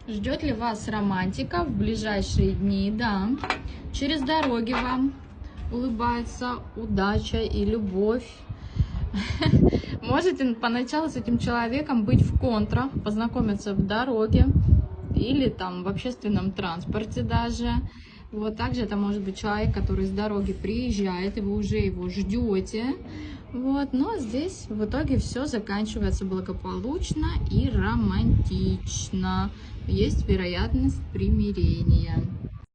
Ждет ли вас романтика в ближайшие дни? Да. Через дороги вам улыбается удача и любовь. Можете поначалу с этим человеком быть в контра, познакомиться в дороге или там в общественном транспорте даже. Вот также это может быть человек, который с дороги приезжает, и вы уже его ждете. Вот, но здесь в итоге все заканчивается благополучно и романтично. Есть вероятность примирения.